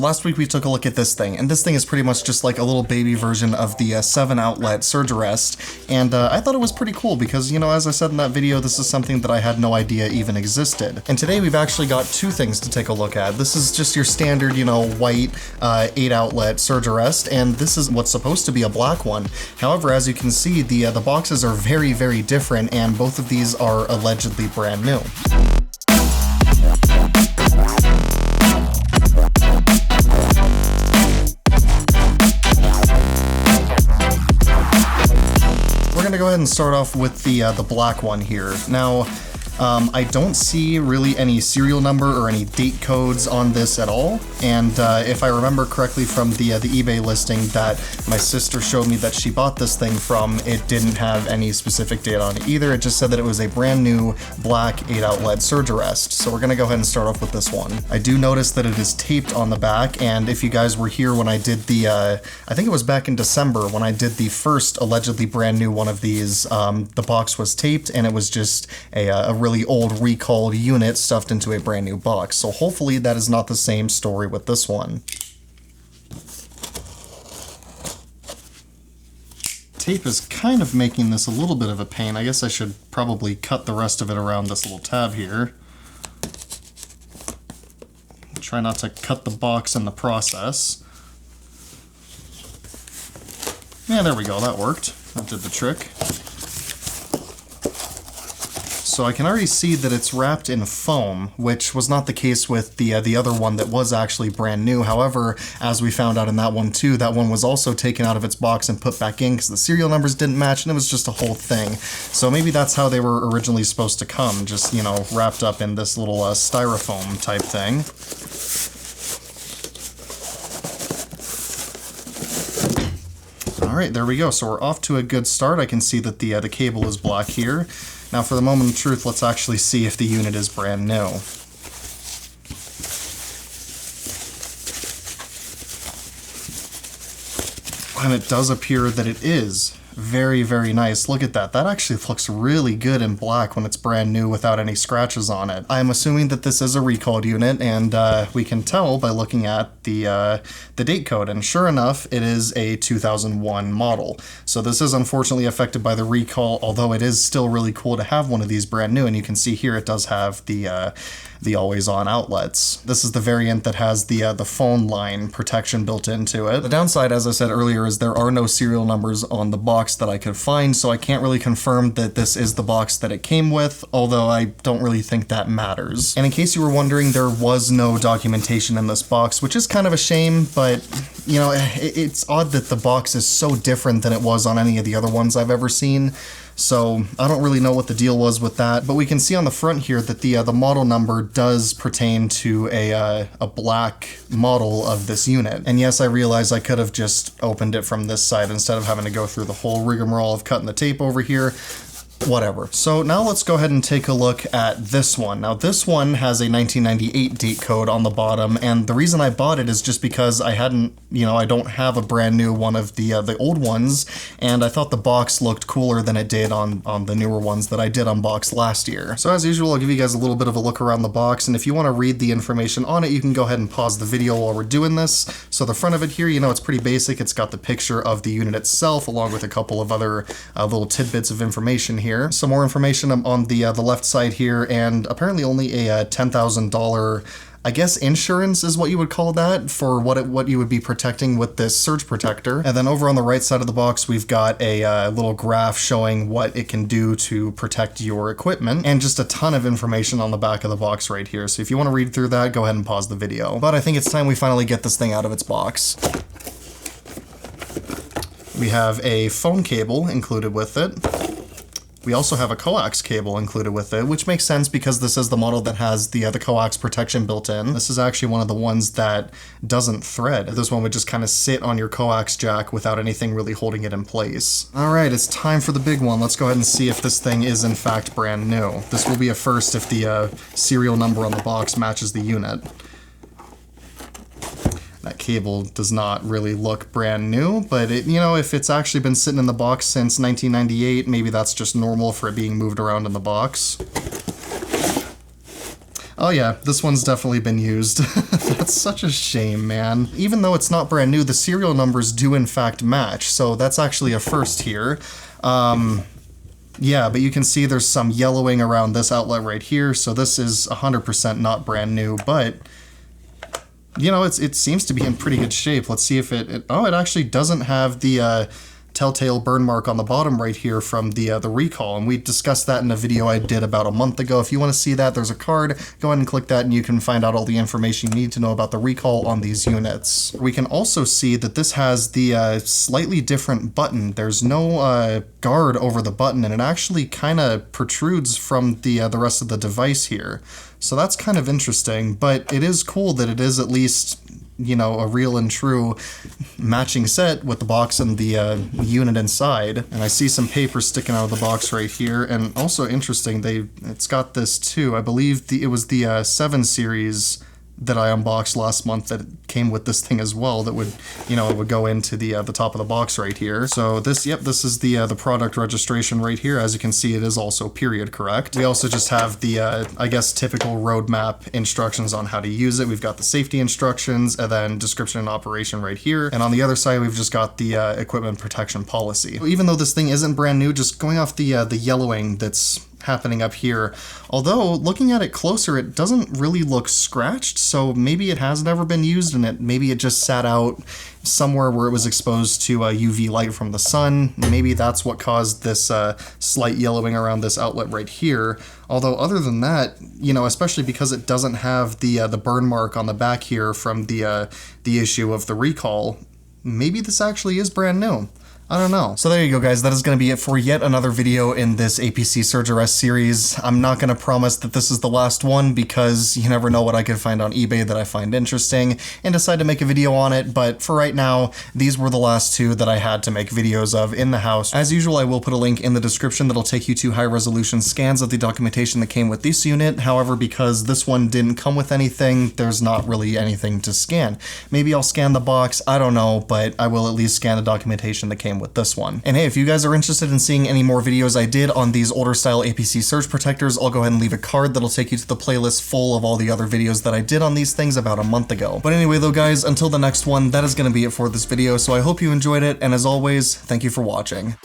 Last week we took a look at this thing, and this thing is pretty much just like a little baby version of the 7-outlet SurgeArrest, and I thought it was pretty cool because, you know, as I said in that video, this is something that I had no idea even existed. And today we've actually got two things to take a look at. This is just your standard, you know, white 8-outlet SurgeArrest, and this is what's supposed to be a black one. However, as you can see, the boxes are very, very different, and both of these are allegedly brand new. We're gonna go ahead and start off with the black one here. Now, I don't see really any serial number or any date codes on this at all, and if I remember correctly from the eBay listing that my sister showed me that she bought this thing from, it didn't have any specific date on it either. It just said that it was a brand new black 8-outlet SurgeArrest. So we're gonna go ahead and start off with this one. I do notice that it is taped on the back, and if you guys were here when I did the, I think it was back in December when I did the first allegedly brand new one of these, the box was taped and it was just a really old recalled unit stuffed into a brand new box. So hopefully that is not the same story with this one. Tape is kind of making this a little bit of a pain. I guess I should probably cut the rest of it around this little tab here. Try not to cut the box in the process. Yeah, there we go, that worked. That did the trick. So I can already see that it's wrapped in foam, which was not the case with the other one that was actually brand new. However, as we found out in that one too, that one was also taken out of its box and put back in because the serial numbers didn't match, and it was just a whole thing. So maybe that's how they were originally supposed to come, just, you know, wrapped up in this little styrofoam type thing. Alright, there we go. So we're off to a good start. I can see that the cable is black here. Now for the moment of truth, let's actually see if the unit is brand new. And it does appear that it is. Very, very nice. Look at that. That actually looks really good in black when it's brand new without any scratches on it. I'm assuming that this is a recalled unit, and we can tell by looking at the date code, and sure enough, it is a 2001 model. So this is unfortunately affected by the recall, although it is still really cool to have one of these brand new, and you can see here it does have the always-on outlets. This is the variant that has the phone line protection built into it. The downside, as I said earlier, is there are no serial numbers on the box that I could find, so I can't really confirm that this is the box that it came with, although I don't really think that matters. And in case you were wondering, there was no documentation in this box, which is kind of a shame, but you know, it's odd that the box is so different than it was on any of the other ones I've ever seen. So I don't really know what the deal was with that, but we can see on the front here that the model number does pertain to a black model of this unit. And yes, I realize I could have just opened it from this side instead of having to go through the whole rigmarole of cutting the tape over here. Whatever. So now let's go ahead and take a look at this one. Now this one has a 1998 date code on the bottom, and the reason I bought it is just because I hadn't, you know, I don't have a brand new one of the old ones, and I thought the box looked cooler than it did on the newer ones that I did unbox last year. So as usual, I'll give you guys a little bit of a look around the box, and if you want to read the information on it, you can go ahead and pause the video while we're doing this. So the front of it here, you know, it's pretty basic. It's got the picture of the unit itself, along with a couple of other little tidbits of information here. Some more information on the left side here, and apparently only a $10,000, I guess insurance is what you would call that, for what you would be protecting with this surge protector. And then over on the right side of the box, we've got a little graph showing what it can do to protect your equipment, and just a ton of information on the back of the box right here. So if you want to read through that, go ahead and pause the video. But I think it's time we finally get this thing out of its box. We have a phone cable included with it. We also have a coax cable included with it, which makes sense because this is the model that has the coax protection built in. This is actually one of the ones that doesn't thread. This one would just kind of sit on your coax jack without anything really holding it in place. All right, it's time for the big one. Let's go ahead and see if this thing is in fact brand new. This will be a first if the serial number on the box matches the unit. That cable does not really look brand new, but it, you know, if it's actually been sitting in the box since 1998, maybe that's just normal for it being moved around in the box. Oh yeah, this one's definitely been used. That's such a shame, man. Even though it's not brand new, the serial numbers do in fact match, so that's actually a first here. Yeah, but you can see there's some yellowing around this outlet right here, so this is 100% not brand new, but you know, it seems to be in pretty good shape. Let's see if it actually doesn't have the telltale burn mark on the bottom right here from the recall, and we discussed that in a video I did about a month ago. If you want to see that, there's a card. Go ahead and click that and you can find out all the information you need to know about the recall on these units. We can also see that this has the slightly different button. There's no guard over the button, and it actually kind of protrudes from the rest of the device here. So that's kind of interesting, but it is cool that it is at least, you know, a real and true matching set with the box and the unit inside. And I see some paper sticking out of the box right here, and also interesting, it's got this too. I believe it was the 7 series that I unboxed last month that came with this thing as well, that would, you know, it would go into the top of the box right here. So this is the product registration right here. As you can see, it is also period correct. We also just have the, I guess, typical roadmap instructions on how to use it. We've got the safety instructions and then description and operation right here. And on the other side, we've just got the equipment protection policy. So even though this thing isn't brand new, just going off the yellowing that's happening up here, although looking at it closer, it doesn't really look scratched, so maybe it has never been used, and maybe it just sat out somewhere where it was exposed to UV light from the sun. Maybe that's what caused this slight yellowing around this outlet right here. Although other than that, you know, especially because it doesn't have the burn mark on the back here from the issue of the recall, maybe this actually is brand new. I don't know. So there you go, guys. That is going to be it for yet another video in this APC SurgeArrest series. I'm not going to promise that this is the last one because you never know what I could find on eBay that I find interesting and decide to make a video on it, but for right now, these were the last 2 that I had to make videos of in the house. As usual, I will put a link in the description that'll take you to high-resolution scans of the documentation that came with this unit. However, because this one didn't come with anything, there's not really anything to scan. Maybe I'll scan the box, I don't know, but I will at least scan the documentation that came with this one. And hey, if you guys are interested in seeing any more videos I did on these older style APC surge protectors, I'll go ahead and leave a card that'll take you to the playlist full of all the other videos that I did on these things about a month ago. But anyway though, guys, until the next one, that is going to be it for this video, so I hope you enjoyed it, and as always, thank you for watching.